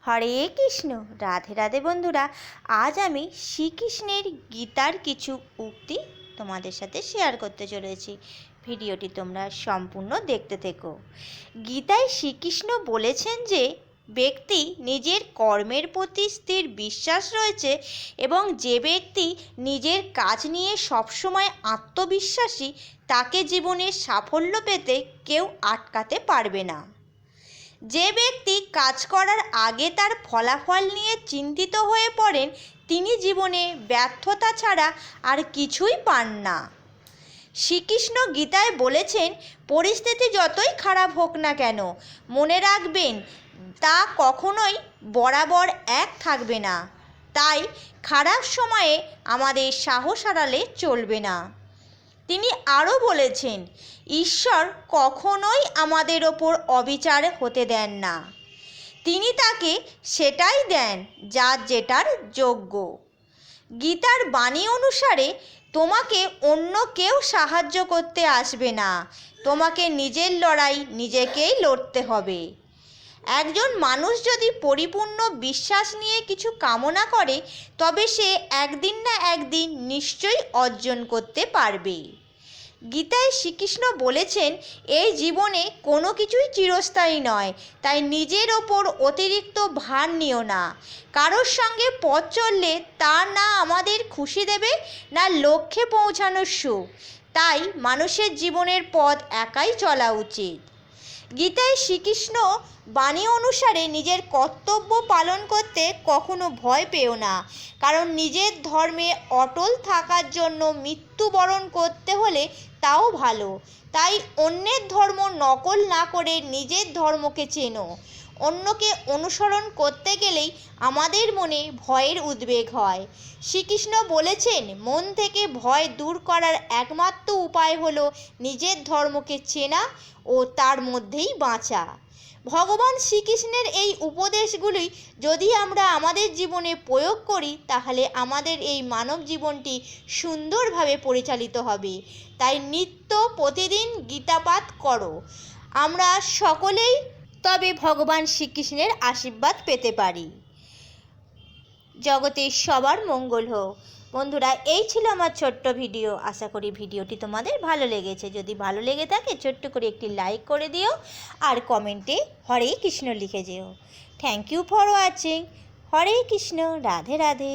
হরে কৃষ্ণ। রাধে রাধে বন্ধুরা, আজ আমি শ্রীকৃষ্ণের গীতার কিছু উক্তি তোমাদের সাথে শেয়ার করতে চলেছি। ভিডিওটি তোমরা সম্পূর্ণ দেখতে থেকো। গীতায় শ্রীকৃষ্ণ বলেছেন যে ব্যক্তি নিজের কর্মের প্রতি স্থির বিশ্বাস রয়েছে এবং যে ব্যক্তি নিজের কাজ নিয়ে সবসময় আত্মবিশ্বাসী তাকে জীবনে সাফল্য পেতে কেউ আটকাতে পারবে না। যে ব্যক্তি কাজ করার আগে তার ফলাফল নিয়ে চিন্তিত হয়ে পড়েন তিনি জীবনে ব্যর্থতা ছাড়া আর কিছুই পান না। শ্রীকৃষ্ণ গীতায় বলেছেন, পরিস্থিতি যতই খারাপ হোক না কেন মনে রাখবেন তা কখনোই বরাবর এক থাকবে না। তাই খারাপ সময়ে আমাদের সাহস হারালে চলবে না। তিনি আরও বলেছেন, ঈশ্বর কখনোই আমাদের ওপর অবিচার হতে দেন না, তিনি তাকে সেটাই দেন যার যেটার যোগ্য। গীতার বাণী অনুসারে তোমাকে অন্য কেউ সাহায্য করতে আসবে না, তোমাকে নিজের লড়াই নিজেকেই লড়তে হবে। একজন মানুষ যদি পরিপূর্ণ বিশ্বাস নিয়ে কিছু কামনা করে তবে সে একদিন না একদিন নিশ্চয়ই অর্জন করতে পারবে। গীতায় শ্রীকৃষ্ণ বলেছেন, এই জীবনে কোনো কিছুই চিরস্থায়ী নয়, তাই নিজের ওপর অতিরিক্ত ভার নিও না। কারোর সঙ্গে পথ চললে তা না আমাদের খুশি দেবে না লক্ষ্যে পৌঁছানোর সুখ। তাই মানুষের জীবনের পথ একাই চলা উচিত। গীতায় শ্রীকৃষ্ণ বাণী অনুসারে নিজের কর্তব্য পালন করতে কখনো ভয় পেও না, কারণ নিজের ধর্মে অটল থাকার জন্য মৃত্যুবরণ করতে হলে তাও ভালো। তাই অন্যের ধর্ম নকল না করে নিজের ধর্মকে চেনো। অন্যকে অনুসরণ করতে গেলেই আমাদের মনে ভয়ের উদ্বেগ হয়। শ্রীকৃষ্ণ বলেছেন, মন থেকে ভয় দূর করার একমাত্র উপায় হলো নিজের ধর্মকে চেনা ও তার মধ্যেই বাঁচা। ভগবান শ্রীকৃষ্ণের এই উপদেশগুলি যদি আমরা আমাদের জীবনে প্রয়োগ করি তাহলে আমাদের এই মানব জীবনটি সুন্দরভাবে পরিচালিত হবে। তাই নিত্য প্রতিদিন গীতাপাঠ করো, আমরা সকলেই তবে ভগবান শ্রীকৃষ্ণের আশীর্বাদ পেতে পারি। জগতের সবার মঙ্গল হোক। বন্ধুরা, এই ছিল আমার ছোট্ট ভিডিও। আশা করি ভিডিওটি তোমাদের ভালো লেগেছে। যদি ভালো লেগে থাকে ছোট্ট করে একটি লাইক করে দিও আর কমেন্টে হরে কৃষ্ণ লিখে যেও। Thank you for watching. Hare Krishna. Radhe Radhe.